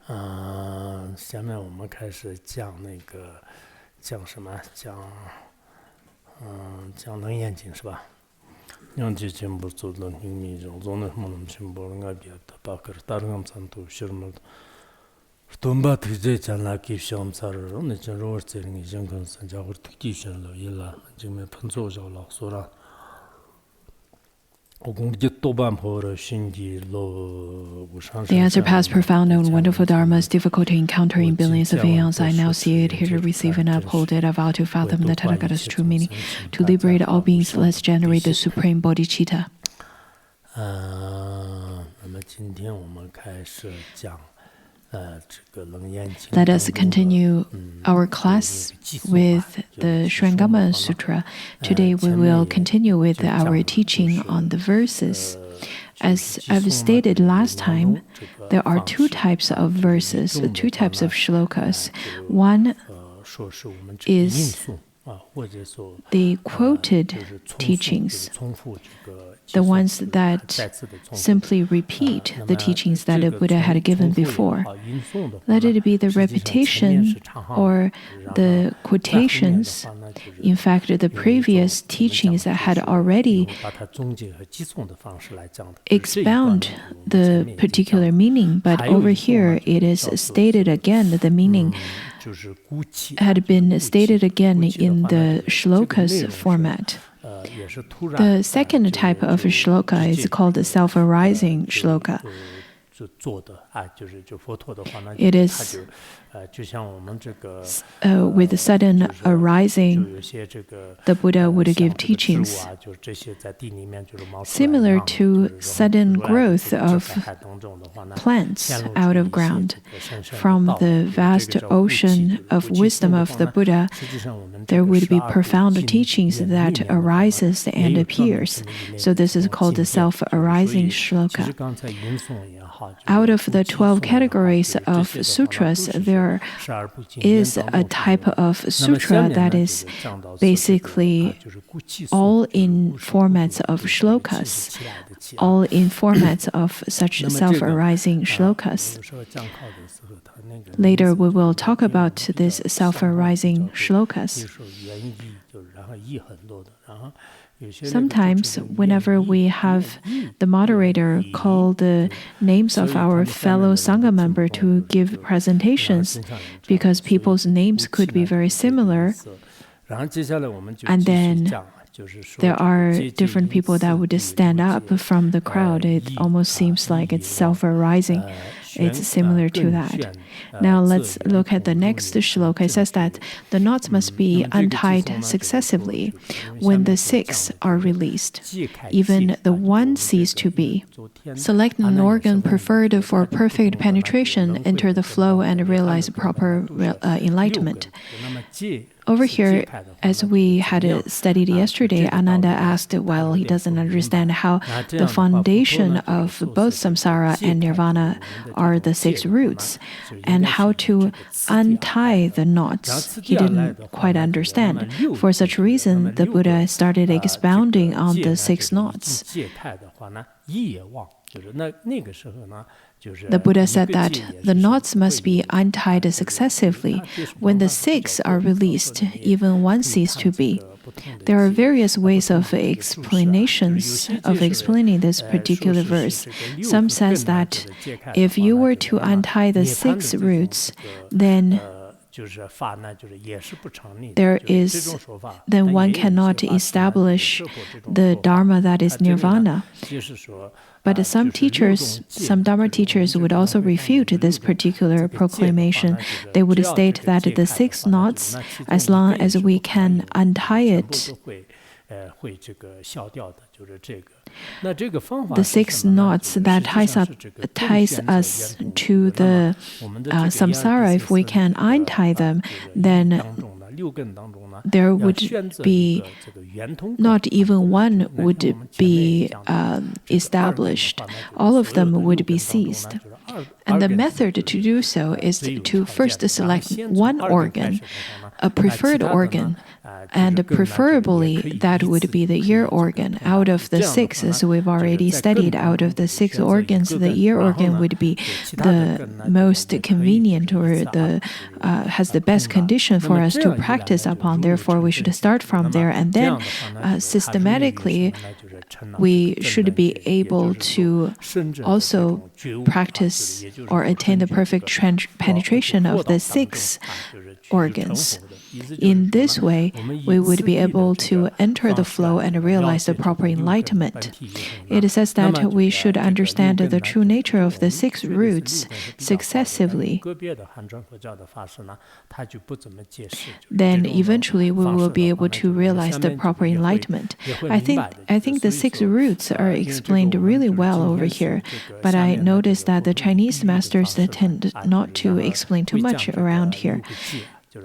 下面我们开始讲什么？讲楞严经是吧？양지 전부 쏟는 힘이 정도는 뭐는 심보는가 비었다. 바크르 다른 산도 실물 돈바 드제 잔라기 시험사를 오늘 저 로르스링이 정근 선작을 특기션로 일라 지금 분소적으로 소라 The unsurpassed, profound, and wonderful Dharma is difficult to encounter in billions of aeons. I now see it, here to receive and uphold it. I vow to fathom the Tathagata's true meaning. To liberate all beings, let's generate the supreme bodhicitta. 那么今天我们开始讲 Let us continue our class with the Surangama Sutra. Today we will continue with our teaching on the verses. As I've stated last time, there are two types of verses, two types of shlokas. One is the quoted teachings, the ones that simply repeat the teachings that the Buddha had given before. Let it be the repetition or the quotations, in fact, the previous teachings that had already expound the particular meaning, but over here it is stated again, the meaning had been stated again in the shlokas format. The second type of shloka is called the self-arising shloka. It is with sudden arising, the Buddha would give teachings similar to sudden growth of plants out of ground. From the vast ocean of wisdom of the Buddha, there would be profound teachings that arises and appears. So this is called the self-arising shloka. Out of the 12 categories of sutras, there is a type of sutra that is basically all in formats of shlokas, all in formats of such self-arising shlokas. Later we will talk about this self-arising shlokas. Sometimes, whenever we have the moderator call the names of our fellow Sangha member to give presentations, because people's names could be very similar, and then there are different people that would stand up from the crowd. It almost seems like it's self-arising. It's similar to that. Now let's look at the next shloka. It says that the knots must be untied successively when the six are released. Even the one cease to be. Select an organ preferred for perfect penetration, enter the flow and realize proper enlightenment. Over here, as we had studied yesterday, Ananda asked, while he doesn't understand how the foundation of both samsara and nirvana are the six roots, and how to untie the knots. He didn't quite understand. For such reason, the Buddha started expounding on the six knots. The Buddha said that the knots must be untied successively. When the six are released, even one cease to be. There are various ways of explanations of explaining this particular verse. Some says that if you were to untie the six roots, then one cannot establish the Dharma that is nirvana. But some Dharma teachers would also refute this particular proclamation. They would state that the six knots, as long as we can untie it, the six knots that ties us to the samsara, if we can untie them, then there would be not even one would be established. All of them would be seized. And the method to do so is to first select one organ a preferred organ, and preferably that would be the ear organ. Out of the six, as we've already studied, out of the six organs, the ear organ would be the most convenient or has the best condition for us to practice upon. Therefore, we should start from there, and then systematically we should be able to also practice or attain the perfect penetration of the six organs. In this way, we would be able to enter the flow and realize the proper enlightenment. It says that we should understand the true nature of the six roots successively. Then eventually we will be able to realize the proper enlightenment. I think the six roots are explained really well over here, but I noticed that the Chinese masters tend not to explain too much around here.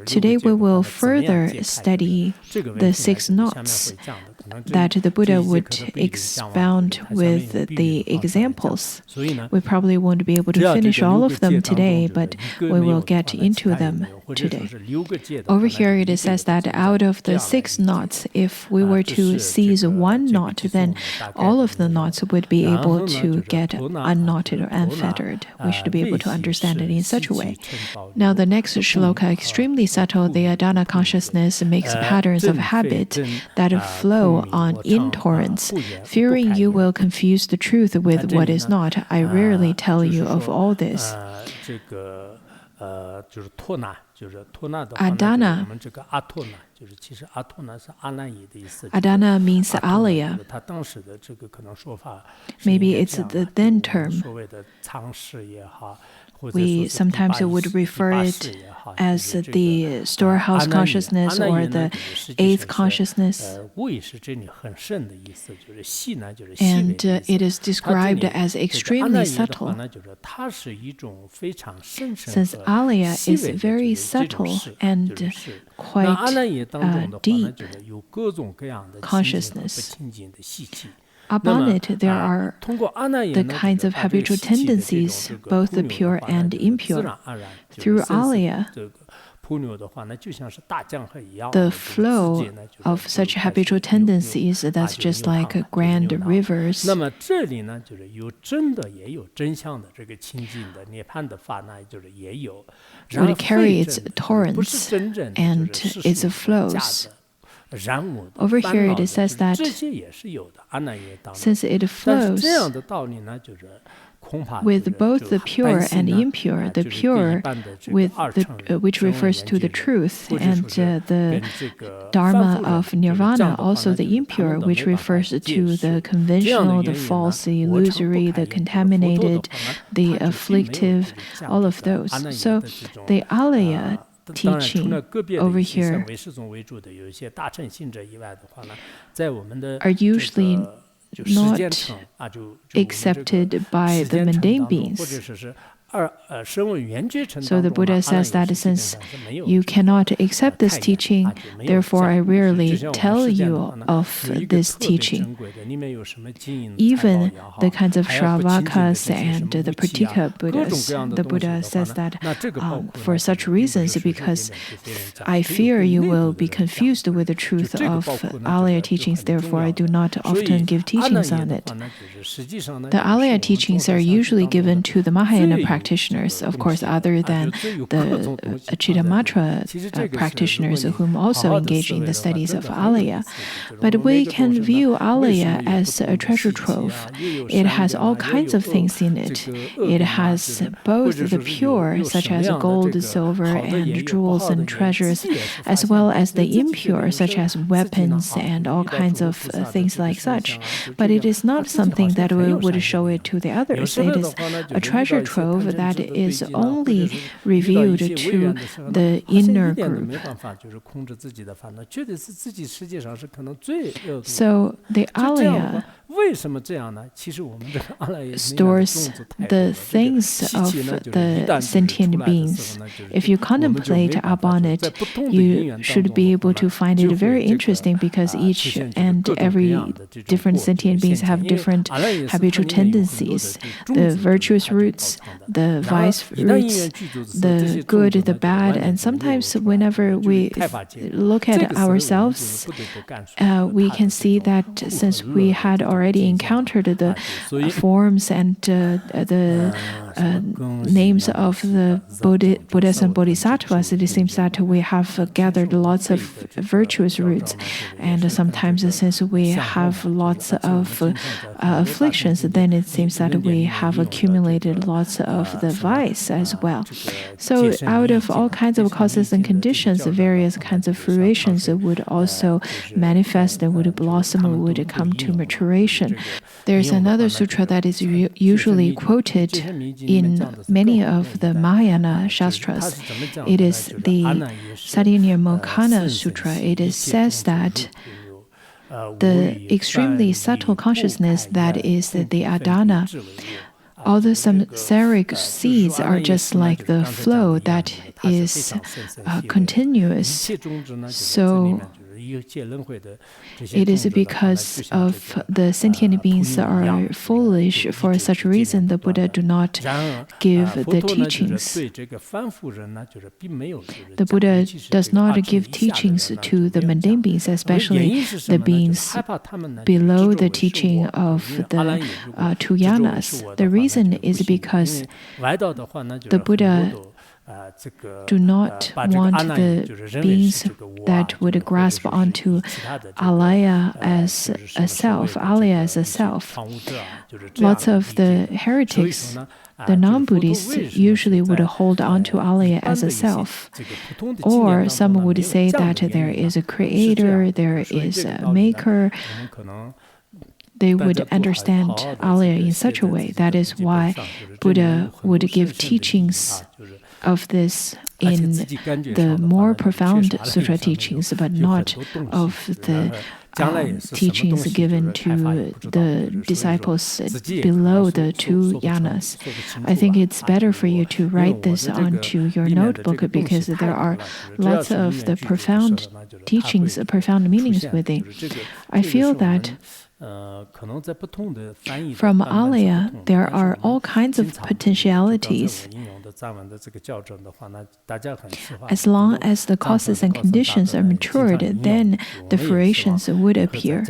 Today we will further study the six knots that the Buddha would expound with the examples. We probably won't be able to finish all of them today, but we will get into them today. Over here it says that out of the six knots, if we were to seize one knot, then all of the knots would be able to get unknotted or unfettered. We should be able to understand it in such a way. Now the next shloka, extremely subtle, the Adana consciousness makes patterns of habit that flow on in torrents. Fearing you will confuse the truth with what is not, I rarely tell you of all this. Adana. Adana means alaya. Maybe it's the then term. We sometimes would refer it as the storehouse consciousness or the eighth consciousness. And it is described as extremely subtle. Since alaya is very subtle and quite deep consciousness. Upon it, there are the kinds of habitual tendencies, both the pure and impure. Through alaya, the flow of such habitual tendencies, that's just like grand rivers. Would carry its torrents and its flows. Over here it says that since it flows with both the pure and impure, the pure with which refers to the truth, and the dharma of nirvana, also the impure, which refers to the conventional, the false, the illusory, the contaminated, the afflictive, all of those. So the alaya teaching over here are usually not accepted by the mundane beings. So the Buddha says that since you cannot accept this teaching, therefore I rarely tell you of this teaching. Even the kinds of Shravakas and the Pratika Buddhas, the Buddha says that for such reasons, because I fear you will be confused with the truth of alaya teachings, therefore I do not often give teachings on it. The alaya teachings are usually given to the Mahayana practitioners, of course, other than the Chittamatra practitioners whom also engage in the studies of alaya. But we can view alaya as a treasure trove. It has all kinds of things in it. It has both the pure, such as gold, silver, and jewels and treasures, as well as the impure, such as weapons and all kinds of things like such. But it is not something that we would show it to the others. It is a treasure trove that is only revealed to the inner group. So the alaya stores the things of the sentient beings. If you contemplate upon it, you should be able to find it very interesting because each and every different sentient beings have different habitual tendencies. The virtuous roots, the vice roots, the good, the bad, and sometimes whenever we look at ourselves, we can see that since we had already encountered the forms and the names of the Buddhas and Bodhisattvas, it seems that we have gathered lots of virtuous roots. And sometimes since we have lots of afflictions, then it seems that we have accumulated lots of the vice as well. So out of all kinds of causes and conditions, various kinds of fruitions would also manifest and would blossom, would come to maturation. There's another sutra that is usually quoted in many of the Mahayana Shastras. It is the Saddhinyamokana Sutra. It says that the extremely subtle consciousness that is the Adana, all the samsaric seeds are just like the flow that is continuous. So it is because of the sentient beings are foolish. For such reason, the Buddha do not give the teachings. The Buddha does not give teachings to the mundane beings, especially the beings below the teaching of the two yanas. The reason is because the Buddha do not want the beings that would grasp onto alaya as a self, alaya as a self. Lots of the heretics, the non-Buddhists, usually would hold on to alaya as a self. Or some would say that there is a creator, there is a maker. They would understand alaya in such a way. That is why Buddha would give teachings of this in the more profound sutra teachings, but not of the teachings given to the disciples below the two yanas. I think it's better for you to write this onto your notebook because there are lots of the profound teachings, profound meanings within. I feel that from alaya, there are all kinds of potentialities. As long as the causes and conditions are matured, then the fruitions would appear.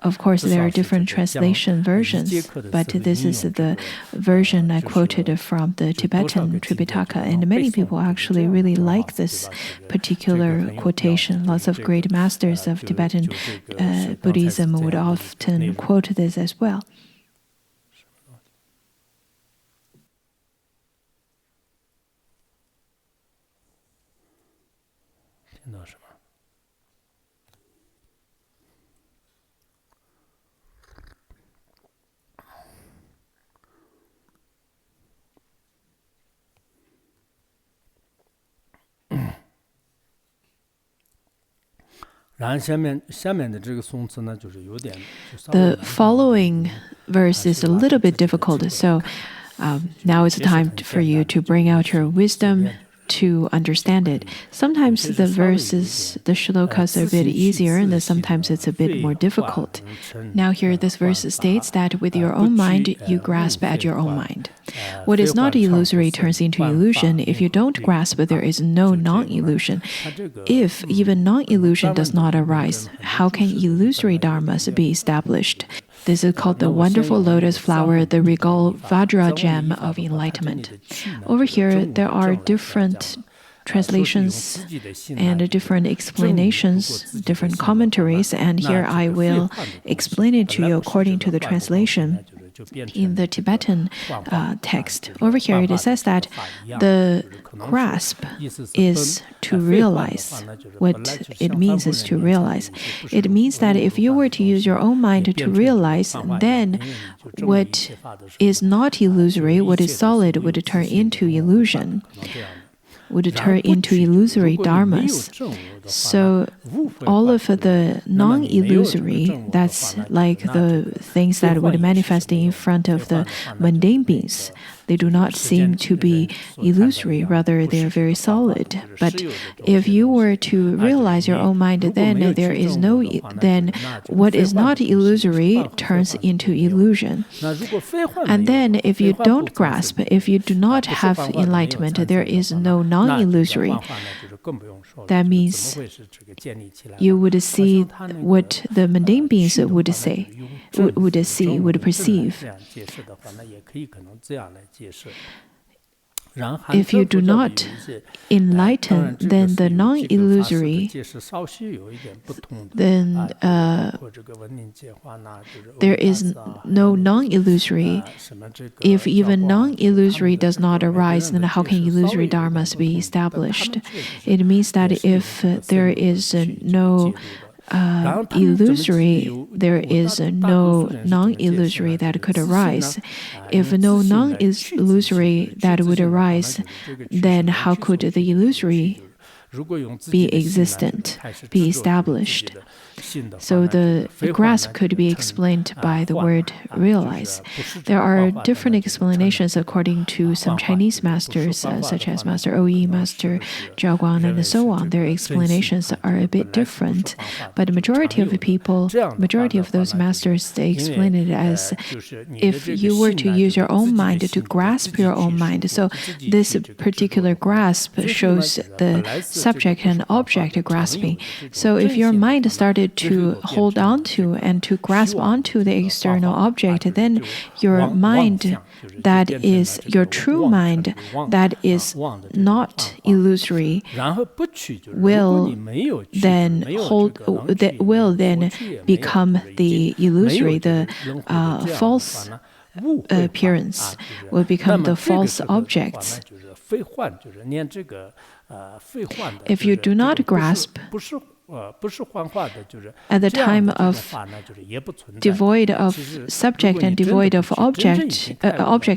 Of course, there are different translation versions, but this is the version I quoted from the Tibetan Tripitaka, and many people actually really like this particular quotation. Lots of great masters of Tibetan Buddhism would often quote this as well. The following verse is a little bit difficult, so now it's time for you to bring out your wisdom to understand it. Sometimes the verses, the shlokas are a bit easier, and then sometimes it's a bit more difficult. Now here this verse states that with your own mind, you grasp at your own mind. What is not illusory turns into illusion. If you don't grasp, there is no non-illusion. If even non-illusion does not arise, how can illusory dharmas be established? This is called the wonderful lotus flower, the regal Vajra gem of enlightenment. Over here, there are different translations and different explanations, different commentaries, and here I will explain it to you according to the translation. In the Tibetan text, over here it says that the grasp is to realize. What it means is to realize. It means that if you were to use your own mind to realize, then what is not illusory, what is solid, would turn into illusion. would turn into illusory dharmas. So all of the non-illusory, that's like the things that would manifest in front of the mundane beings. They do not seem to be illusory, rather they are very solid. But if you were to realize your own mind, then then what is not illusory turns into illusion. And then if you don't grasp, if you do not have enlightenment, there is no non-illusory. That means you would see what the mundane beings would see, would perceive. If you do not enlighten, then the non-illusory, then there is no non-illusory. If even non-illusory does not arise, then how can illusory dharmas be established? It means that if there is no illusory, there is no non-illusory that could arise. If no non-illusory that would arise, then how could the illusory be existent, be established? So the grasp could be explained by the word realize. There are different explanations according to some Chinese masters, such as Master O.E., Master Zhao Guang, and so on. Their explanations are a bit different, but the majority of those masters, they explain it as if you were to use your own mind to grasp your own mind. So this particular grasp shows the subject and object grasping. So if your mind started to hold on to and to grasp onto the external object, then your mind, that is your true mind, that is not illusory, will then become the illusory, the false appearance will become the false objects. If you do not grasp, at the time of devoid of subject and devoid of object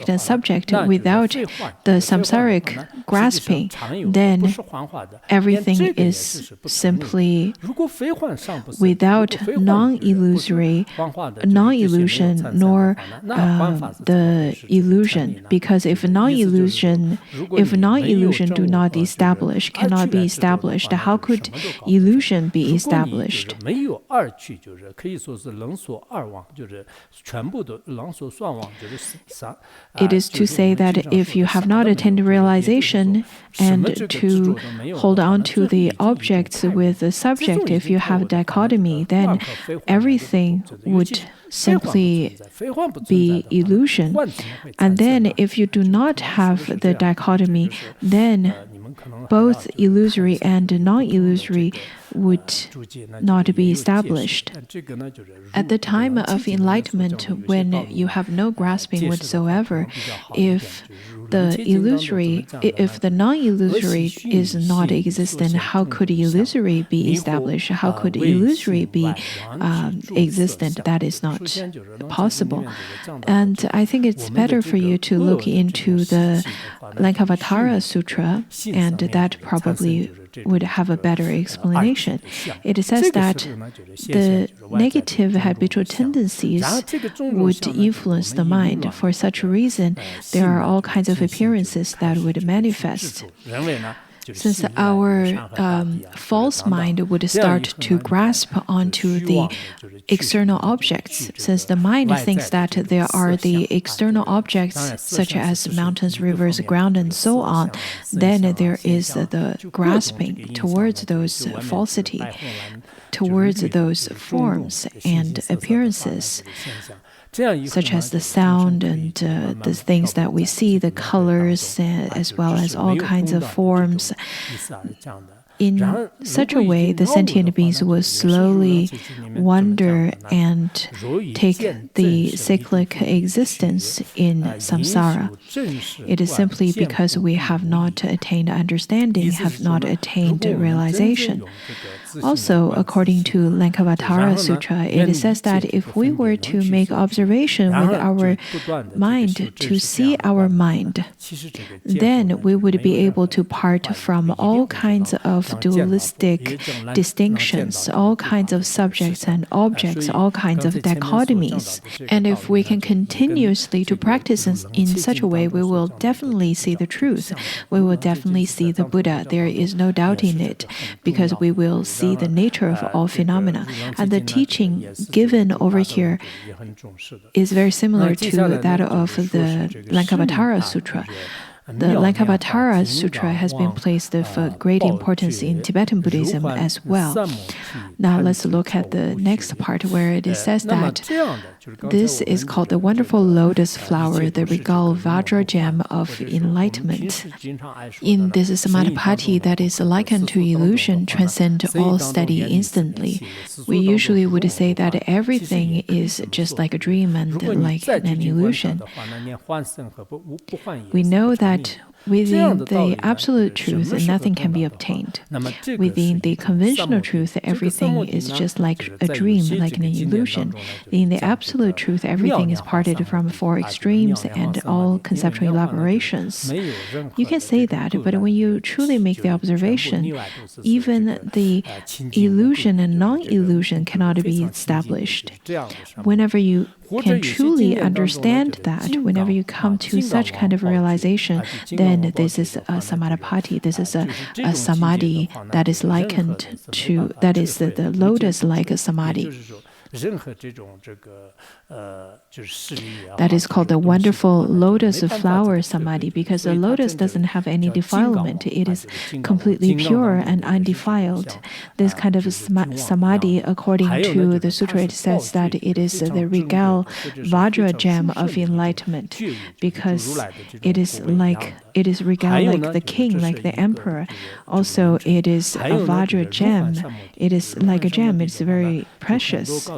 and subject, without the samsaric grasping, then everything is simply without non-illusion nor the illusion. Because if non-illusion do not establish, cannot be established, how could illusion be established? It is to say that if you have not attained realization and to hold on to the objects with the subject, if you have dichotomy, then everything would simply be illusion. And then if you do not have the dichotomy, then both illusory and non-illusory would not be established. At the time of enlightenment, when you have no grasping whatsoever, if the non-illusory is not existent, how could illusory be established? How could illusory be existent? That is not possible. And I think it's better for you to look into the Lankavatara Sutra, and that probably would have a better explanation. It says that the negative habitual tendencies would influence the mind. For such a reason, there are all kinds of appearances that would manifest. Since our false mind would start to grasp onto the external objects, since the mind thinks that there are the external objects such as mountains, rivers, ground, and so on, then there is the grasping towards those falsity, towards those forms and appearances, such as the sound and the things that we see, the colors, as well as all kinds of forms. In such a way, the sentient beings will slowly wander and take the cyclic existence in samsara. It is simply because we have not attained understanding, have not attained realization. Also, according to Lankavatara Sutra, it says that if we were to make observation with our mind to see our mind, then we would be able to part from all kinds of dualistic distinctions, all kinds of subjects and objects, all kinds of dichotomies. And if we can continuously to practice in such a way, we will definitely see the truth. We will definitely see the Buddha. There is no doubt in it, because we will see the nature of all phenomena. And the teaching given over here is very similar to that of the Lankavatara Sutra. The Lankavatara Sutra has been placed of great importance in Tibetan Buddhism as well. Now let's look at the next part where it says that this is called the wonderful lotus flower, the regal Vajra gem of enlightenment. In this Samadhipati that is likened to illusion, transcend all study instantly. We usually would say that everything is just like a dream and like an illusion. We know that within the absolute truth, nothing can be obtained. Within the conventional truth, everything is just like a dream, like an illusion. In the absolute truth, everything is parted from four extremes and all conceptual elaborations. You can say that, but when you truly make the observation, even the illusion and non-illusion cannot be established. Whenever you can truly understand that, whenever you come to such kind of realization, then this is a samadhipati, this is a samadhi that is likened to, that is the lotus-like samadhi. That is called the wonderful lotus flower samadhi, because the lotus doesn't have any defilement. It is completely pure and undefiled. This kind of samadhi, according to the sutra, it says that it is the regal Vajra gem of enlightenment, because it is regal like the king, like the emperor. Also, it is a Vajra gem. It is like a gem. It's very precious.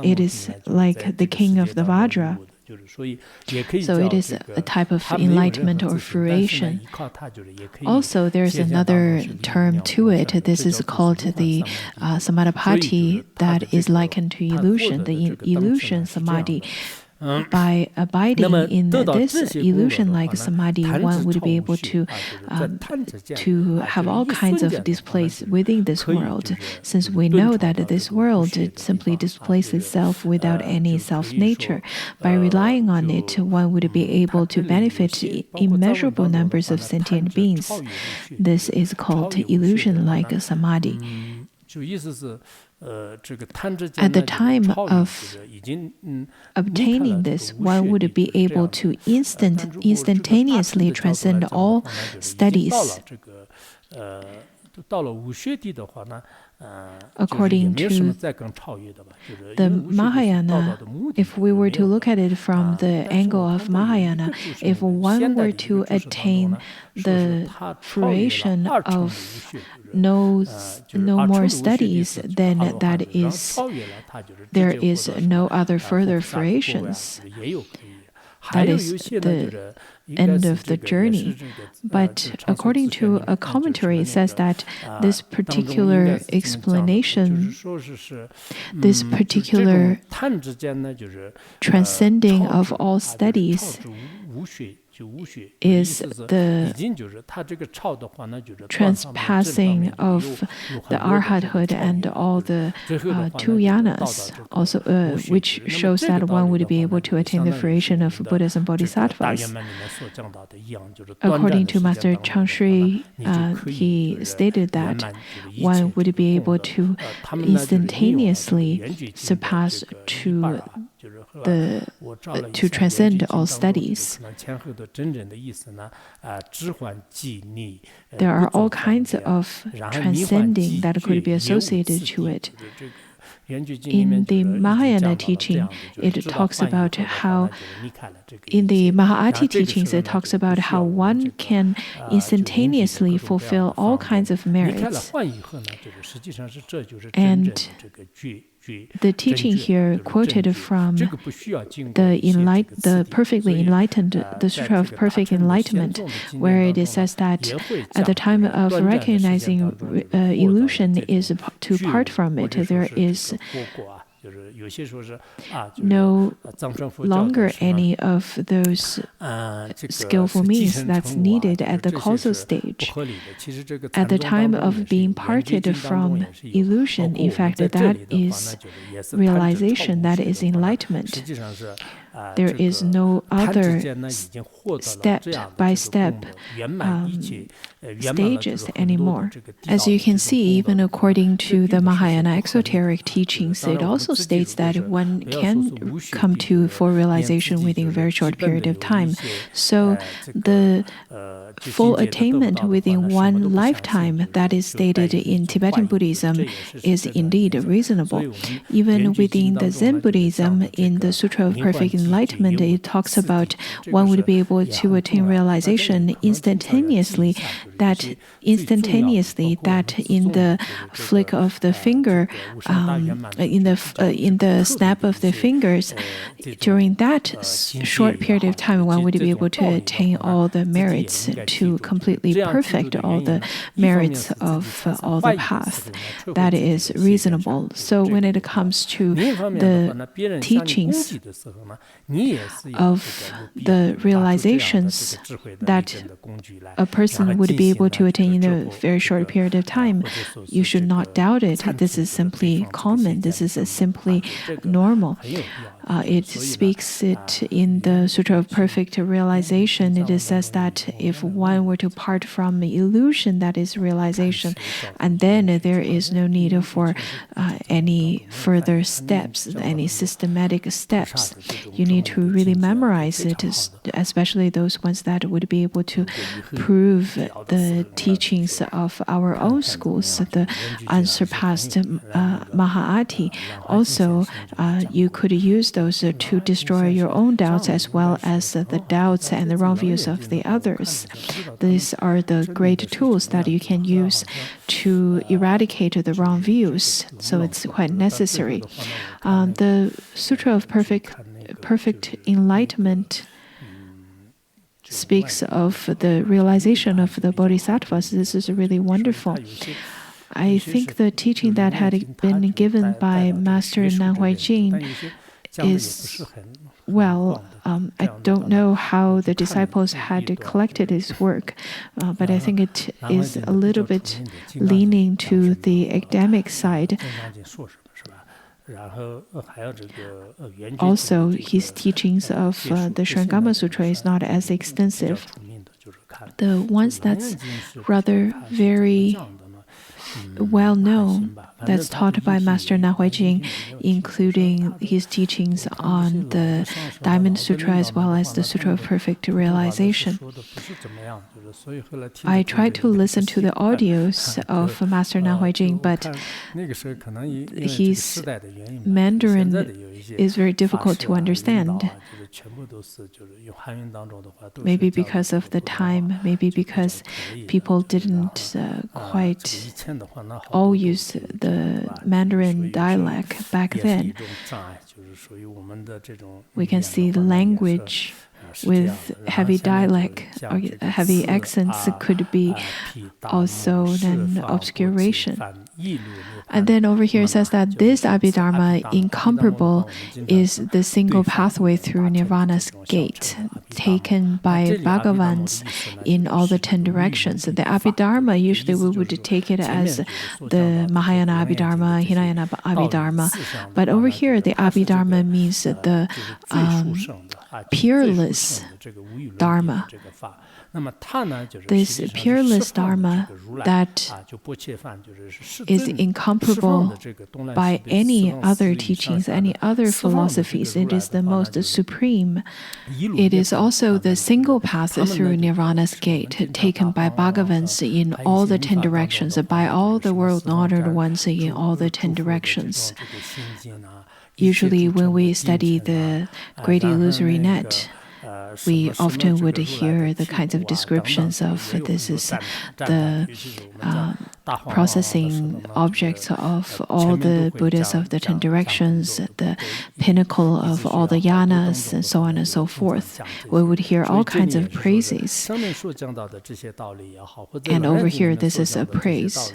It is like the king of the Vajra. So it is a type of enlightenment or fruition. Also, there's another term to it. This is called the samadhipati that is likened to illusion, the illusion samadhi. By abiding in this illusion-like samadhi, one would be able to have all kinds of displays within this world, since we know that this world simply displays itself without any self-nature. By relying on it, one would be able to benefit immeasurable numbers of sentient beings. This is called illusion-like samadhi. At the time of obtaining this, one would be able to instantaneously transcend all studies. According to the Mahayana, if we were to look at it from the angle of Mahayana, if one were to attain the fruition of no more studies, then that is, there is no other further fruitions. That is the end of the journey. But according to a commentary, it says that this particular explanation, this particular transcending of all studies, is the transpassing of the arhathood and all the two yanas, also, which shows that one would be able to attain the fruition of Buddhas and Bodhisattvas. According to Master Changshui, he stated that one would be able to instantaneously surpass to transcend all studies. There are all kinds of transcending that could be associated to it. In the Mahayana teaching, it talks about how, in the Mahā'ati teachings, it talks about how one can instantaneously fulfill all kinds of merits. And the teaching here quoted from the perfectly enlightened, the Sutra of Perfect Enlightenment, where it says that at the time of recognizing illusion is to part from it, there is no longer any of those skillful means that's needed at the causal stage. At the time of being parted from illusion, in fact, that is realization, that is enlightenment. There is no other step-by-step stages anymore. As you can see, even according to the Mahayana exoteric teachings, it also states that one can come to full realization within a very short period of time. So the full attainment within one lifetime that is stated in Tibetan Buddhism is indeed reasonable. Even within the Zen Buddhism, in the Sutra of Perfect Enlightenment, it talks about one would be able to attain realization instantaneously, that in the flick of the finger, in the snap of the fingers, during that short period of time, one would be able to attain all the merits, to completely perfect all the merits of all the paths. That is reasonable. So when it comes to the teachings of the realizations that a person would be able to attain in a very short period of time, you should not doubt it. This is simply common. This is simply normal. It speaks it in the Sutra of Perfect Realization. It says that if one were to part from illusion, that is realization, and then there is no need for any further steps, any systematic steps. You need to really memorize it, especially those ones that would be able to prove the teachings of our own schools, the unsurpassed Mahā'ati. Also, you could use those to destroy your own doubts as well as the doubts and the wrong views of the others. These are the great tools that you can use to eradicate the wrong views, so it's quite necessary. The Sutra of Perfect Enlightenment speaks of the realization of the bodhisattvas. This is really wonderful. I think the teaching that had been given by Master Nanhuai Jing is, well, I don't know how the disciples had collected his work, but I think it is a little bit leaning to the academic side. Also, his teachings of the Surangama Sutra is not as extensive. The ones that's rather very well known, that's taught by Master Nanhuai Jing, including his teachings on the Diamond Sutra as well as the Sutra of Perfect Realization. I tried to listen to the audios of Master Nanhuai Jing, but his Mandarin is very difficult to understand. Maybe because of the time, maybe because people didn't quite all use the Mandarin dialect back then. We can see the language with heavy dialect or heavy accents could be also an obscuration. And then over here it says that this Abhidharma, incomparable, is the single pathway through Nirvana's gate, taken by Bhagavans in all the 10 directions. The Abhidharma, usually we would take it as the Mahayana Abhidharma, Hinayana Abhidharma. But over here, the Abhidharma means the peerless Dharma. This peerless Dharma that is incomparable by any other teachings, any other philosophies. It is the most supreme. It is also the single path through Nirvana's gate, taken by Bhagavans in all the 10 directions, by all the world-honored ones in all the 10 directions. Usually when we study the Great Illusory Net, we often would hear the kinds of descriptions of this is the processing objects of all the Buddhas of the 10 directions, the pinnacle of all the yanas, and so on and so forth. We would hear all kinds of praises. And over here, this is a praise.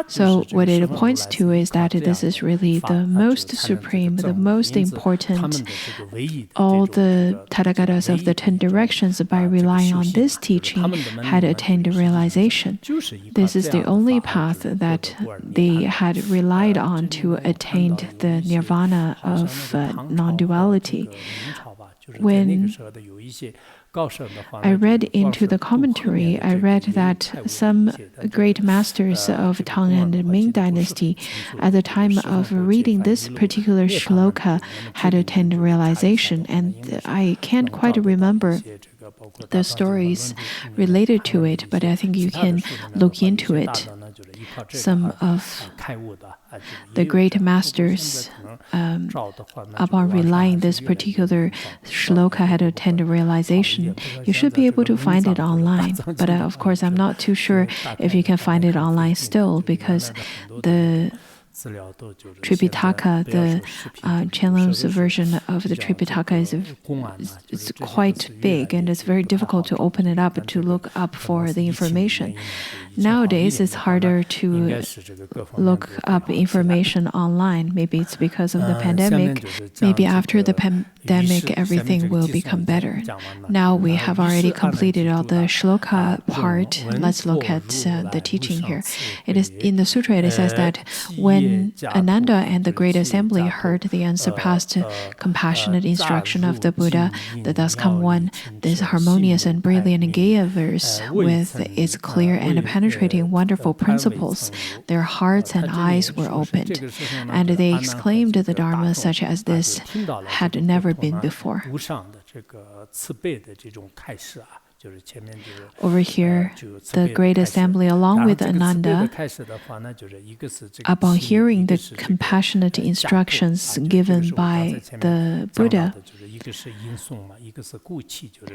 So what it points to is that this is really the most supreme, the most important. All the Tathagatas of the 10 directions, by relying on this teaching, had attained realization. This is the only path that they had relied on to attain the nirvana of non-duality. When I read into the commentary, I read that some great masters of Tang and Ming dynasty, at the time of reading this particular shloka, had attained realization, and I can't quite remember the stories related to it, but I think you can look into it. Some of the great masters, upon relying this particular shloka, had attained realization. You should be able to find it online, but of course I'm not too sure if you can find it online still, because the Tripitaka, the Qianlong's version of the Tripitaka is quite big, and it's very difficult to open it up to look up for the information. Nowadays, it's harder to look up information online. Maybe it's because of the pandemic. Maybe after the pandemic, everything will become better. Now we have already completed all the shloka part. Let's look at the teaching here. It is in the sutra. It says that when Ananda and the Great Assembly heard the unsurpassed, compassionate instruction of the Buddha, the thus come one, this harmonious and brilliant Gaya verse with its clear and penetrating wonderful principles, their hearts and eyes were opened, and they exclaimed the Dharma such as this had never been before. Over here, the Great Assembly, along with Ananda, upon hearing the compassionate instructions given by the Buddha,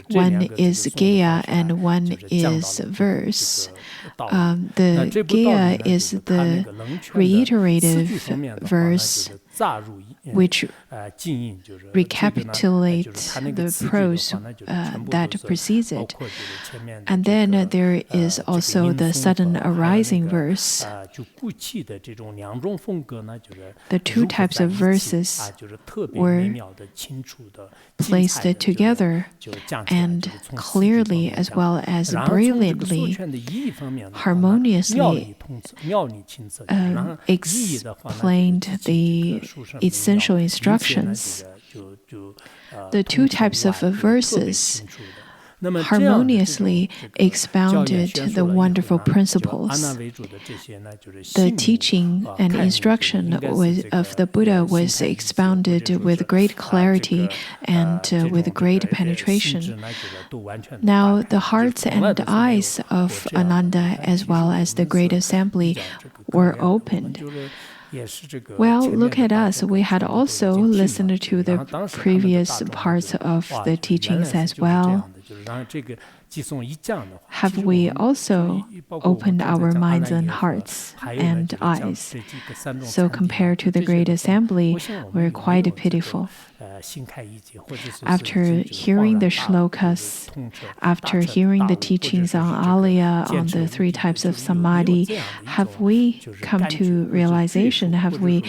one is Gaya and one is verse. The Gaya is the reiterative verse, which recapitulates the prose that precedes it. And then there is also the sudden arising verse. The two types of verses were placed together and clearly as well as brilliantly, harmoniously explained the essential instructions. The two types of verses harmoniously expounded the wonderful principles. The teaching and instruction of the Buddha was expounded with great clarity and with great penetration. Now, the hearts and eyes of Ananda as well as the Great Assembly were opened. Well, look at us. We had also listened to the previous parts of the teachings as well. Have we also opened our minds and hearts and eyes? So compared to the Great Assembly, we're quite pitiful. After hearing the shlokas, after hearing the teachings on Alaya, on the three types of samadhi, have we come to realization? Have we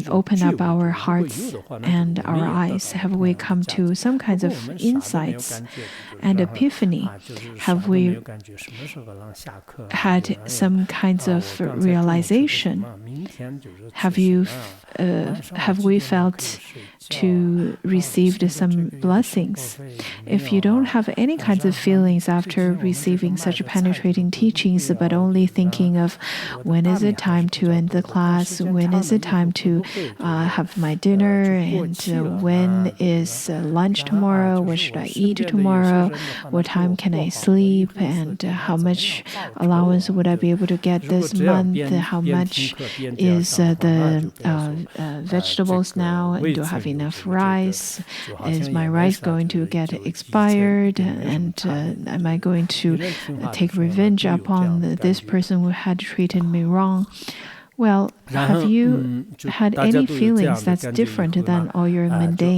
opened up our hearts and our eyes? Have we come to some kinds of insights and epiphany? Have we had some kinds of realization? Have we felt to receive some blessings. If you don't have any kinds of feelings after receiving such penetrating teachings, but only thinking of when is it time to end the class, when is it time to have my dinner, and when is lunch tomorrow, what should I eat tomorrow, what time can I sleep, and how much allowance would I be able to get this month, how much is the vegetables now, do I have enough rice, is my rice going to get expired, and am I going to take revenge upon this person who had treated me wrong? Well, have you had any feelings that's different than all your mundane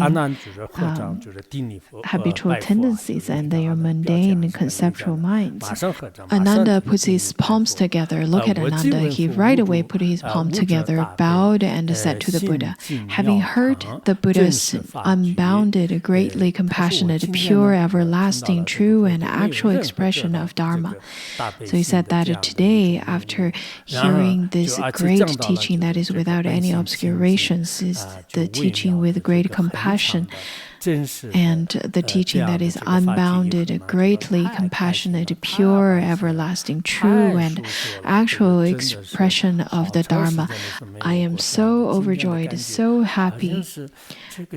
habitual tendencies and your mundane conceptual minds? Ananda puts his palms together. Look at Ananda. He right away put his palm together, bowed, and said to the Buddha, having heard the Buddha's unbounded, greatly compassionate, pure, everlasting, true, and actual expression of Dharma. So he said that today, after hearing this great teaching that is without any obscurations, is the teaching with great compassion, and the teaching that is unbounded, greatly compassionate, pure, everlasting, true, and actual expression of the Dharma. I am so overjoyed, so happy.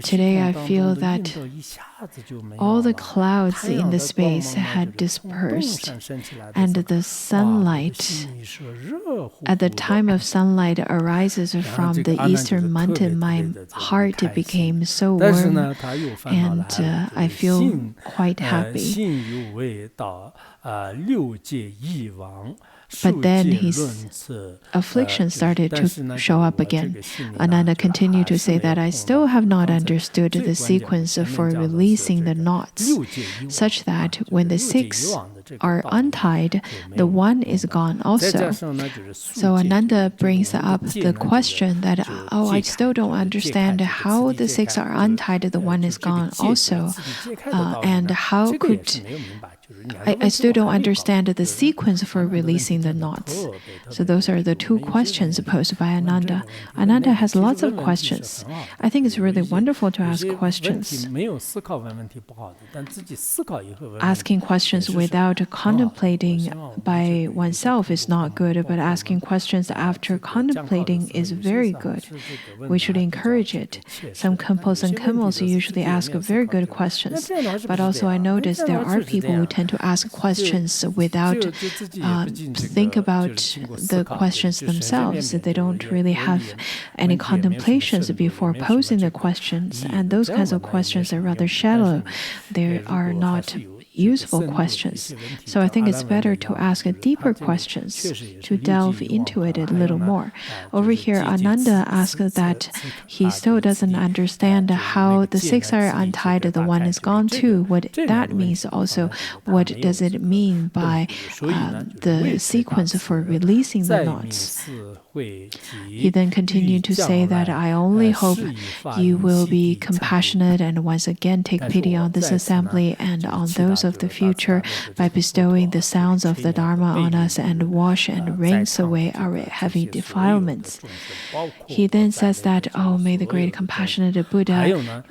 Today I feel that all the clouds in the space had dispersed, and the sunlight, at the time of sunlight arises from the eastern mountain, my heart became so warm, and I feel quite happy. But then his affliction started to show up again. Ananda continued to say that I still have not understood the sequence for releasing the knots, such that when the six are untied, the one is gone also. So Ananda brings up the question that, I still don't understand how the six are untied, the one is gone also, and how could... I still don't understand the sequence for releasing the knots. So those are the two questions posed by Ananda. Ananda has lots of questions. I think it's really wonderful to ask questions. Asking questions without contemplating by oneself is not good, but asking questions after contemplating is very good. We should encourage it. Some Khenpos and Khenmos usually ask very good questions, but also I notice there are people who tend to ask questions without think about the questions themselves. They don't really have any contemplations before posing the questions, and those kinds of questions are rather shallow. They are not useful questions. So I think it's better to ask deeper questions, to delve into it a little more. Over here, Ananda asked that he still doesn't understand how the six are untied, the one is gone too, what that means also. What does it mean by the sequence for releasing the knots? He then continued to say that I only hope you will be compassionate and once again take pity on this assembly and on those of the future by bestowing the sounds of the Dharma on us and wash and rinse away our heavy defilements. He then says that, may the great compassionate Buddha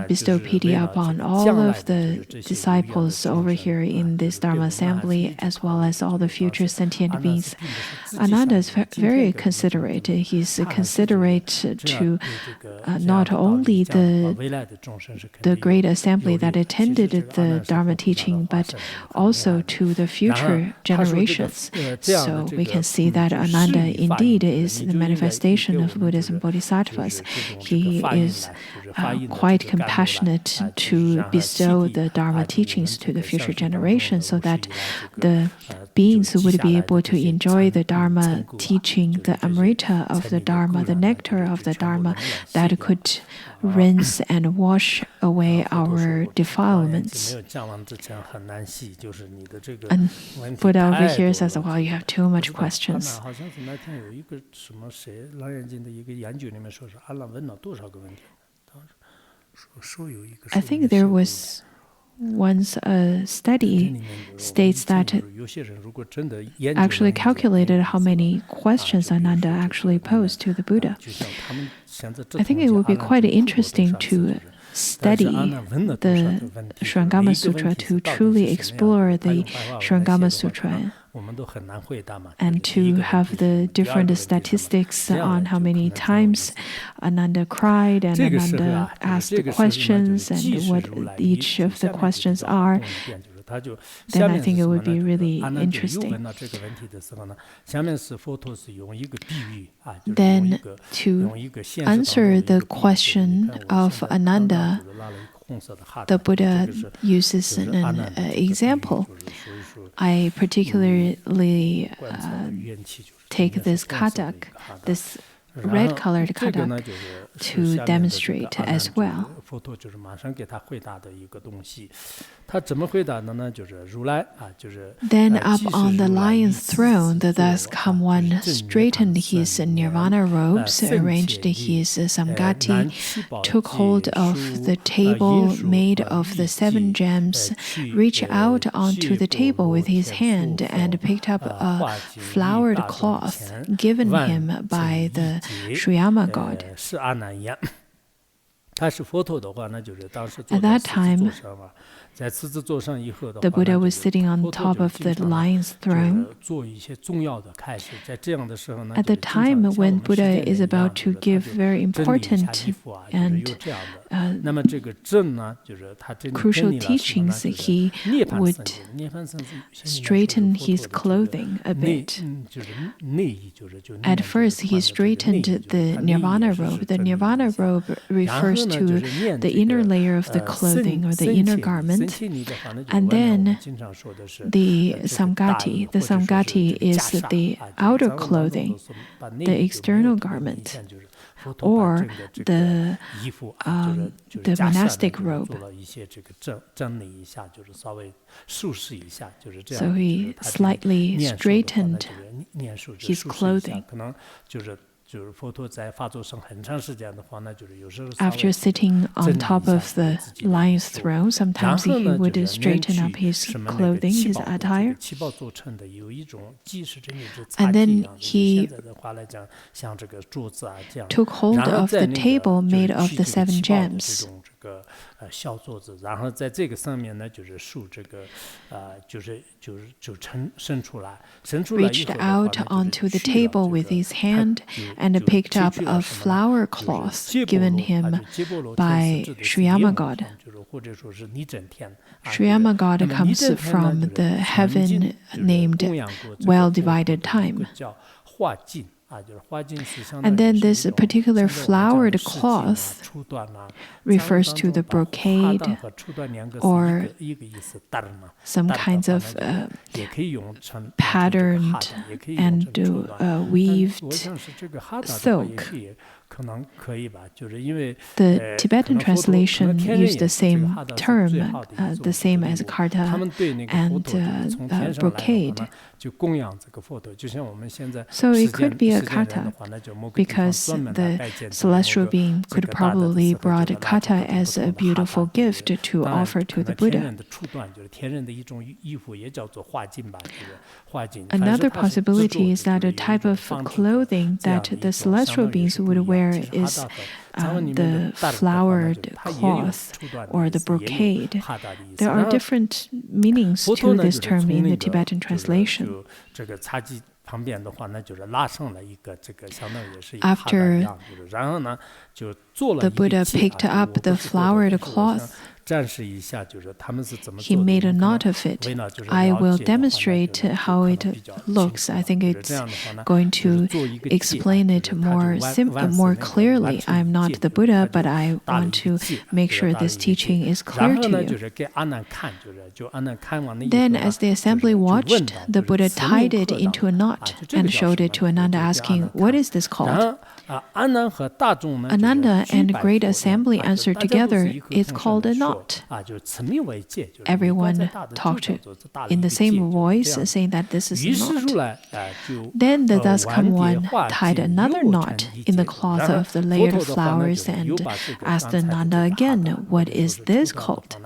bestow pity upon all of the disciples over here in this Dharma assembly, as well as all the future sentient beings. Ananda is very considerate. He's considerate to not only the great assembly that attended the Dharma teaching, but also to the future generations. So we can see that Ananda indeed is the manifestation of Buddhas and Bodhisattvas. He is quite compassionate to bestow the Dharma teachings to the future generations so that the beings would be able to enjoy the Dharma teaching, the Amrita of the Dharma, the nectar of the Dharma that could rinse and wash away our defilements. And Buddha over here says, well, you have too much questions. I think there was one's study states that actually calculated how many questions Ananda actually posed to the Buddha. I think it would be quite interesting to study the Surangama Sutra, to truly explore the Surangama Sutra, and to have the different statistics on how many times Ananda cried and Ananda asked questions and what each of the questions are. Then I think it would be really interesting. Then, to answer the question of Ananda, the Buddha uses an example. I particularly take this kadak, this red-colored kadak, to demonstrate as well. Then up on the lion's throne, the thus come one straightened his nirvana robes, arranged his samgati, took hold of the table made of the 7 gems, reached out onto the table with his hand, and picked up a flowered cloth given him by the Surangama god. At that time, the Buddha was sitting on top of the lion's throne. At the time when Buddha is about to give very important and crucial teachings, he would straighten his clothing a bit. At first, he straightened the nirvana robe. The nirvana robe refers to the inner layer of the clothing, or the inner garment. And then the samgati. The samgati is the outer clothing, the external garment, or the monastic robe. So he slightly straightened his clothing. After sitting on top of the lion's throne, sometimes he would straighten up his clothing, his attire. And then he took hold of the table made of the 7 gems. Reached out onto the table with his hand and picked up a flower cloth given him by Surangama god. Surangama god comes from the heaven named well-divided time. And then this particular flowered cloth refers to the brocade, or some kinds of patterned and weaved silk. The Tibetan translation used the same term, the same as karta and brocade. So it could be a kata, because the celestial being could probably brought a kata as a beautiful gift to offer to the Buddha. Another possibility is that a type of clothing that the celestial beings would wear is the flowered cloth or the brocade. There are different meanings to this term in the Tibetan translation. After the Buddha picked up the flowered cloth, he made a knot of it. I will demonstrate how it looks. I think it's going to explain it more clearly. I'm not the Buddha, but I want to make sure this teaching is clear to you. Then, as the assembly watched, the Buddha tied it into a knot and showed it to Ananda, asking, "What is this called?" Ananda and great assembly answered together, "It's called a knot." Everyone talked in the same voice, saying that this is a knot. Then the thus come one tied another knot in the cloth of the layered flowers and asked Ananda again, "What is this called?"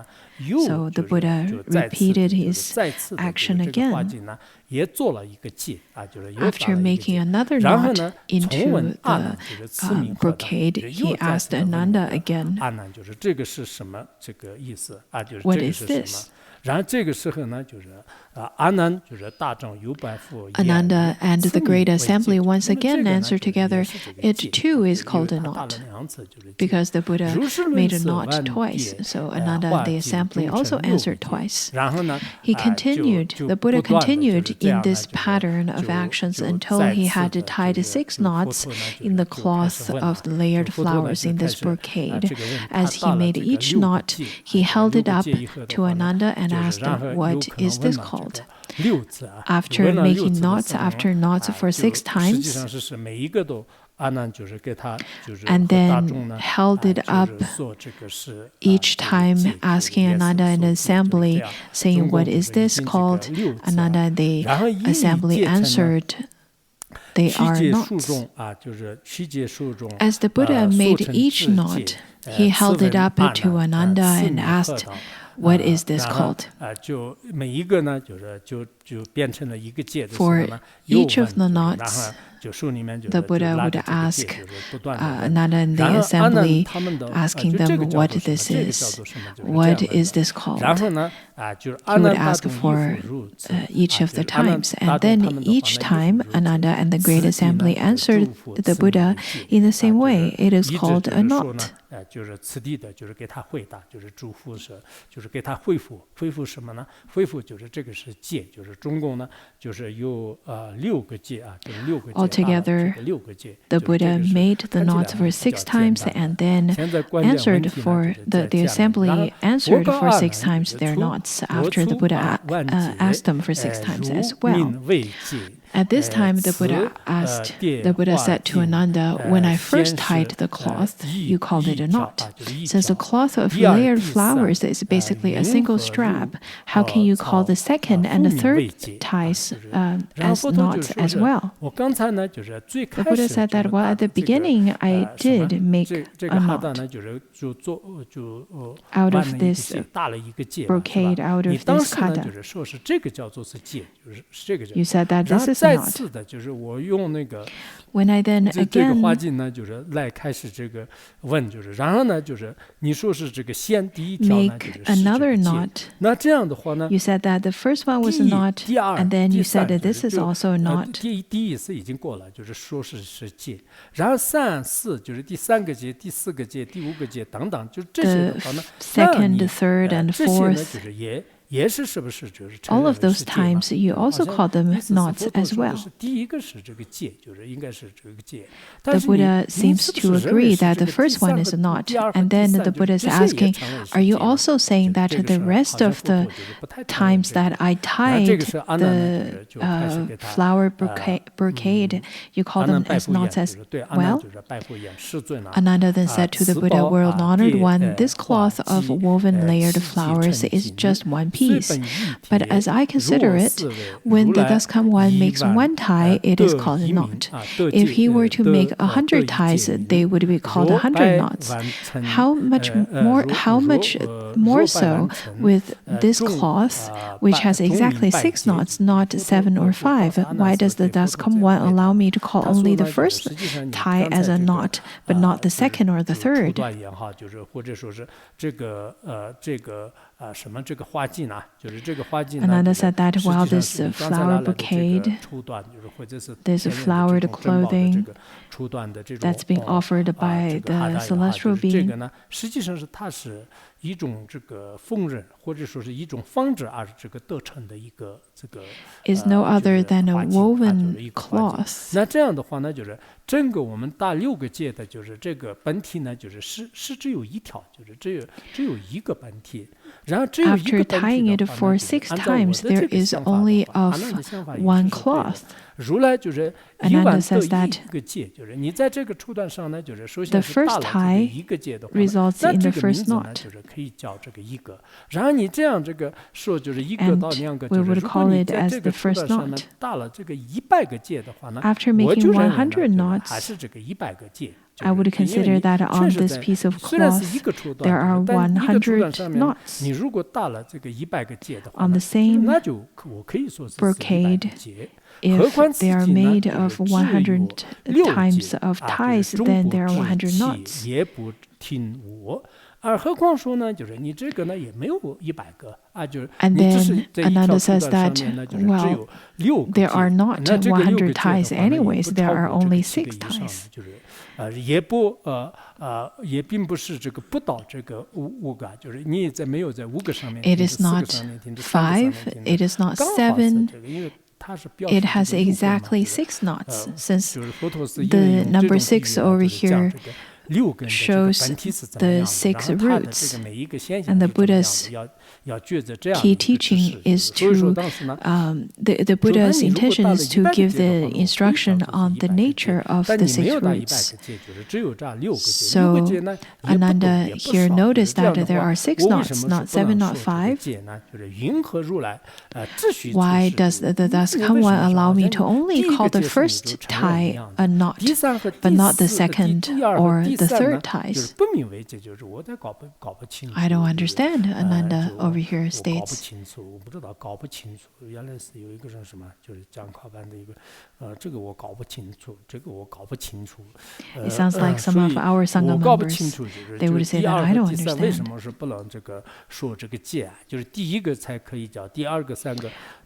So the Buddha repeated his action again. After making another knot into the brocade, he asked Ananda again, "What is this?" Ananda and the Great Assembly once again answered together, "It too is called a knot," because the Buddha made a knot twice. So Ananda and the Assembly also answered twice. The Buddha continued in this pattern of actions until he had tied 6 knots in the cloth of the layered flowers in this brocade. As he made each knot, he held it up to Ananda and asked, "What is this called?" After making knots after knots for 6 times, and then held it up each time, asking Ananda and the Assembly, saying, "What is this called?" Ananda and the Assembly answered, "They are knots." As the Buddha made each knot, he held it up to Ananda and asked, "What is this called?" For each of the knots, the Buddha would ask Ananda and the Assembly, asking them what this is. What is this called? He would ask for each of the times. And then each time, Ananda and the Great Assembly answered the Buddha in the same way. It is called a knot. Altogether, the Buddha made the knots for 6 times and then answered for the Assembly answered for 6 times their knots after the Buddha asked them for 6 times as well. At this time, the Buddha said to Ananda, "When I first tied the cloth, you called it a knot. Since the cloth of layered flowers is basically a single strap, how can you call the second and the third ties as knots as well?" The Buddha said that, well, at the beginning, I did make a knot out of this brocade, out of this kata. You said that this is a knot. When I then again make another knot, you said that the first one was a knot, and then you said that this is also a knot. The second, third, and fourth, all of those times, you also call them knots as well. The Buddha seems to agree that the first one is a knot, and then the Buddha is asking, "Are you also saying that the rest of the times that I tied the flower brocade, you call them as knots as well?" Ananda then said to the Buddha, "World-honored one, this cloth of woven layered flowers is just one piece. But as I consider it, when the thus come one makes one tie, it is called a knot. If he were to make 100 ties, they would be called 100 knots. How much more so with this cloth, which has exactly 6 knots, not 7 or 5? Why does the thus come one allow me to call only the first tie as a knot, but not the second or the third?" Ananda said that while this flower brocade, this flowered clothing that's being offered by the celestial being, is no other than a woven cloth. After tying it for 6 times, there is only of one cloth. Ananda says that the first tie results in the first knot. And we would call it as the first knot. After making 100 knots, I would consider that on this piece of cloth there are 100 knots. On the same brocade, if they are made of 100 times of ties, then there are 100 knots. And then Ananda says that, well, there are not 100 ties anyways, there are only 6 ties. It is not 5, it is not 7, it has exactly 6 knots, since the number 6 over here shows the 6 roots, and the Buddha's key teaching is to, the Buddha's intention is to give the instruction on the nature of the 6 roots. So Ananda here noticed that there are 6 knots, not 7, not 5. Why does the Daskam one allow me to only call the first tie a knot, but not the second or the third ties? I don't understand, Ananda over here states. It sounds like some of our Sangha members, they would say that I don't understand.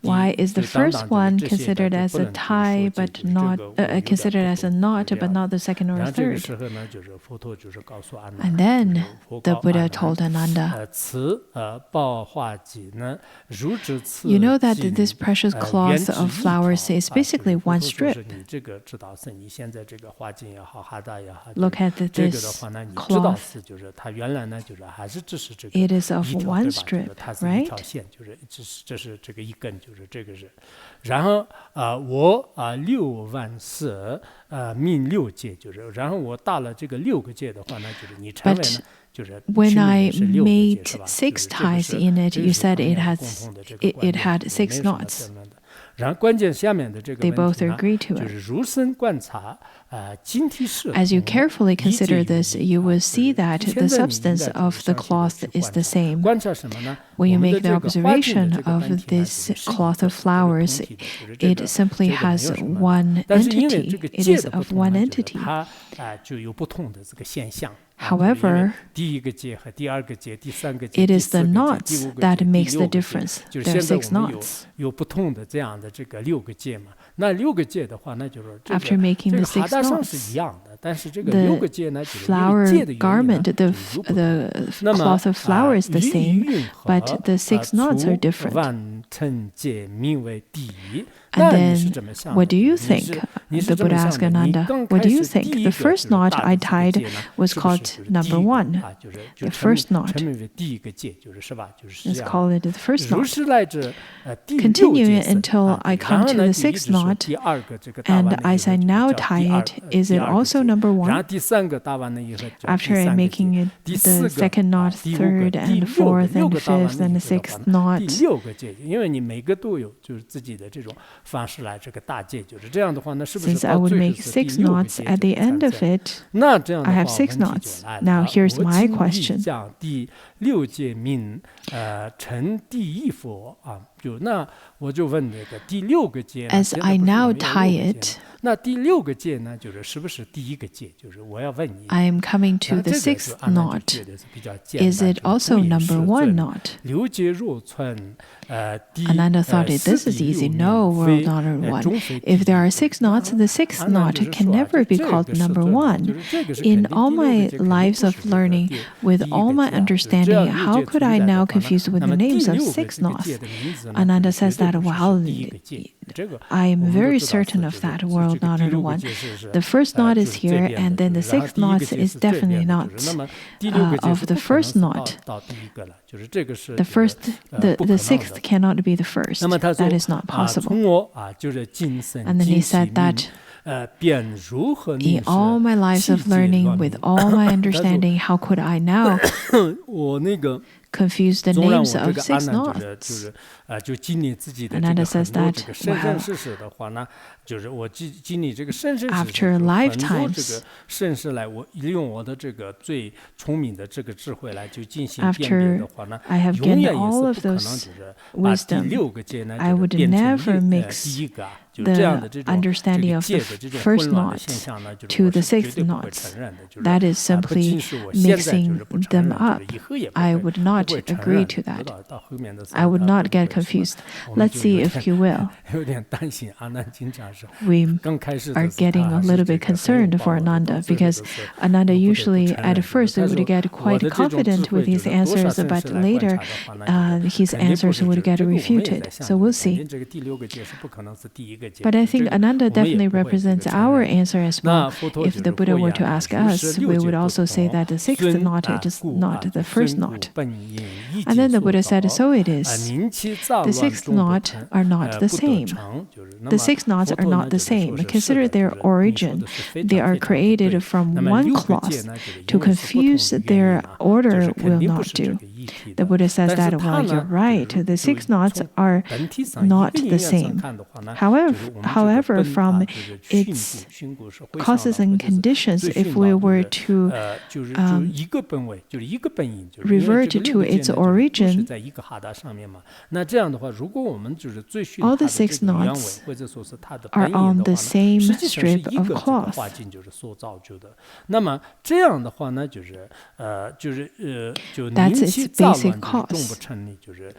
Why is the first one considered as a tie, but not considered as a knot, but not the second or third? And then the Buddha told Ananda, you know that this precious cloth of flowers is basically one strip. Look at this cloth. It is of one strip, right? But when I made 6 ties in it, you said it had 6 knots. They both agree to it. As you carefully consider this, you will see that the substance of the cloth is the same. When you make the observation of this cloth of flowers, it simply has one entity. It is of one entity. However, it is the knots that makes the difference. There are 6 knots. After making the 6 knots, the flower garment, the cloth of flower is the same, but the 6 knots are different. And then, what do you think? The Buddha asked Ananda, what do you think? The first knot I tied was called number 1, the first knot. Let's call it the first knot. Continuing until I come to the 6th knot, and as I now tie it, is it also number 1? After I'm making it the 2nd knot, 3rd, and 4th, and 5th, and the 6th knot. Since I would make 6 knots at the end of it, I have 6 knots. Now here's my question. As I now tie it, I am coming to the 6th knot. Is it also number 1 knot? Ananda thought this is easy. No, world honor 1. If there are 6 knots, the 6th knot can never be called number 1. In all my lives of learning, with all my understanding, how could I now confuse with the names of 6 knots? Ananda says that, well, I am very certain of that, world honored 1. The first knot is here, and then the 6th knot is definitely not of the first knot. The 6th cannot be the first. That is not possible. And then he said that in all my lives of learning, with all my understanding, how could I now confuse the names of 6 knots? Ananda says that, well, 就是我经历这个生生世世 after 很多 lifetimes 这个盛世来，我利用我的这个最聪明的这个智慧来就进行辨别 after 的话呢， I have 永 gained 远也 all 是 of 不可能 those 就是把第 wisdom, 六个界呢 I 就是 would 变成 never mix 第一个啊，就是这样的这 the 种这 understanding 个 of 界 the 的这种 first 混乱的 knot 现象呢，就是 to 我 the 是绝 sixth 对不会 knot. 承认的，就是 That is 不仅 simply 是我现在就是不承 mixing 认， them 就是 up. 以后也不 I 会 would not 不会承 agree 认 to 的， that. 到后面的 I would 三 not 大 get 部分是吧 confused. 我们 Let's 就 see 有 if 点 you will. 有点担心阿难经常是 We 刚开始 are 的时候 getting 他 a 还是 little 这 bit 个很有 concerned 把 for 握的，到 Ananda 最后 because 都是 Ananda 不得不 usually 承认 at 就是 first 但 would 是 get 我 quite 的这种智 confident 慧 with 就 his 是多少 answers, 盛 but 世来观 later 察的话呢，就是 his 肯定不 answers 是 would 这 get 个我们也 refuted. 在想 So 就 we'll 是肯 see. 定这个第六个界是不可能是第一个界 But I 这 think 个 Ananda 我们也 definitely 不会这个 represents 承 our 认 answer as 那 well. 佛陀就 If 是 the 会 Buddha were 呀 to 呢 ask 如 us, 是六 we 界 would 不 also say 同 that the sixth 尊 knot is 故 not the 就 first 身故 knot. 本因一 And 界 then the 所 Buddha said, 导 so it is. 名其杂 The 乱 sixth 终不 knot 成 are not the 不得 same. 成就是那 The 么 six knots 佛 are 陀 not 呢 the 就是说 same. 是是 Consider 的就 their 是你说 origin. 的是非 They 常 are 常非常的 created 对 from 那么 one 六个界 cloth. 呢就是 To 因为是不同 confuse 的原因 their 啊就 order 是肯 will 定不 not 是这 do. 个一体 The 的 Buddha says 但是 that, 它 well, 呢 you're 就 right. 是 The 就 six knots 从 are 本体上一 not 个因 the 缘上 same. 看的话呢 However, 就是我们这个 however, 本 from 啊就是熏故 its 熏故是会上 causes 道 and 或者是 conditions, 最 if 熏 we 道 were 就是 to 就是um, 一个本位就是一个本因就是因为 revert 这个六 to 个界 its 呢就是都是 origin, 在一个哈达上面嘛那这样的话如果我们就是最熏 all 它 the 的这 six 个原委 knots 或者说是它的 are 本因 on 的 the 话呢 same 实际上是 strip 一 of 个这个 cloth. 化境就是所造就的那么这样的话呢就是就是就 That's 宁 its 其杂 basic 乱就是终 cause. 不成立就是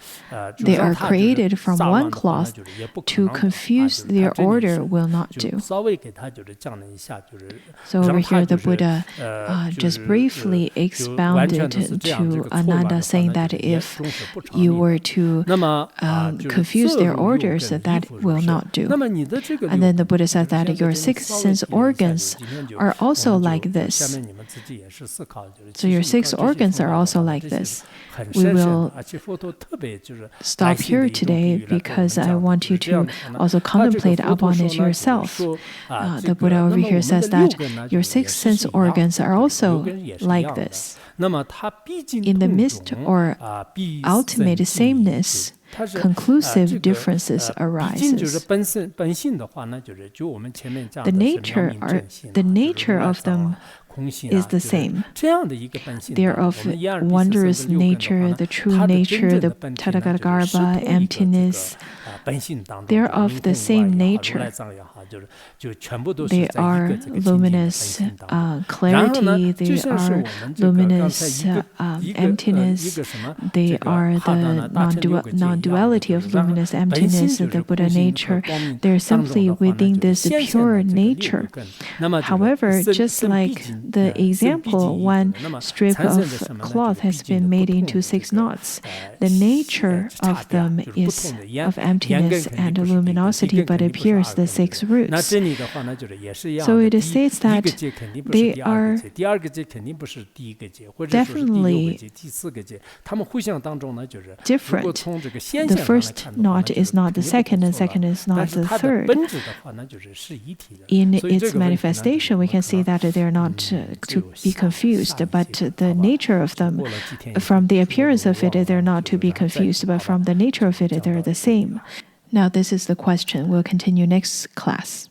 就 They 让 are 它就是 created from 杂 one 乱的话呢 cloth. 就是也不可 To 能的 confuse 就是它 their 真的 order 是 will not 就 do. 稍微给它就是降了一下就是 So over 让它 here, 就 the 是 Buddha 就 just 是 briefly 就完全 expounded 的是这样这 to 个错乱的 Ananda, 话 saying 呢 that 就是也 if 终是不成 you 立 were 的 to 那么就是 confuse 色 their 入六 orders, 根 that 衣服 will 入身 not do. 那么你的这个 And 六 then the 根 Buddha said 就是 that 现在 your 给你 six 稍微 sense 提炼一下就是 organs 今天就 are 我 also 们 like 就下 this. 面你们自己也是思考就是 So 其 your 实你 six 看这些 organs 佛 are 法的 also 话呢 like 这些 this. 很 We 深深的 will 而且佛陀特别就是 stop 耐心的 here 一种比 today 喻来跟我们 because I 讲的 want 就 you 是这样 to 的话呢 also 他这个 contemplate 佛陀 upon 说 it 呢就是 yourself. 说这 The 个 Buddha 那 over 么 here 我们 says 的六 that 根呢 your 就是也 six 是 sense 一样的 organs are 就是六 also 根也是一 like 样的 this. 那么它毕竟 In the 同 midst 种 or 必 ultimate 生尽异 sameness, 它是 conclusive 这个 differences 毕竟就是 arises. 本性的话呢就是就我们前面讲 The 的是 nature 明 are 正性 the 就是 nature 如来 of 藏 them 空性 is 啊 the 就是 same. 这样的一个本性 They 呢 are of 我们一二第四 wondrous 三个六根的话 nature, 呢 the true 它的真 nature, 正 the 的本体呢就是 Tathagata 是同一个这个 emptiness. 本性当中 They are 就 of 明 the 空无二 same 也好如 nature. 来藏也好就全部都是 They 在一 are 个这个清净的本 luminous 性当中 然后 clarity, 呢 they 就像是 are 我们这个刚才 luminous 一个 emptiness, 什么 they 这个 are 哈达呢 the 大乘六个界一样的 non-duality 就 of 是然后 luminous 本性 emptiness, 就 the 是 Buddha 空性和 nature. 光明 They're 当中 simply 的话呢 within 就是 this 显现 pure 了这个六 nature. 个根那么就是 However, 生 just 必 like 尽 the 生必 example, 尽一 one 种那么 strip 产生的 of 什么呢 cloth 就是毕 has 竟 been 的 made 不同 into 的 six 这个 knots. The nature 差 of 别 them 就是不 is 同的烟 of 烟根 emptiness 肯定 and 不是一根一 luminosity, 根 but 肯定不是 appears 二 the 根 six 那 roots. 这里的话呢就是也是一样 So 的 it 第 states 一个 that 界肯定不是 they 第二个 are 界第二个界肯定不是第一个界或者说是第六个 definitely 界第四个界他们互相当中呢就是如 different. 果从这个现 The 象上来 first 看的话呢 knot 就是 is not 肯 the 定不 second, and 错了 second is 但 not 是 the 它的 third. 本质的话呢就是是一体的 In 所以这 its 个问题呢就是 manifestation, 我 we 们 can 可 see 能 that they're not 只 to 有 be 下 confused, 一 but 节 the 好吧 nature of 就 them, 过了几天以后 from the 就 appearance 我 of it, 忘 they're 了 not 就 to be 是让再 confused, 好 but 吧 from the nature of it, 讲 they're 到 the 这里 same. Now, this is the question. We'll continue next class.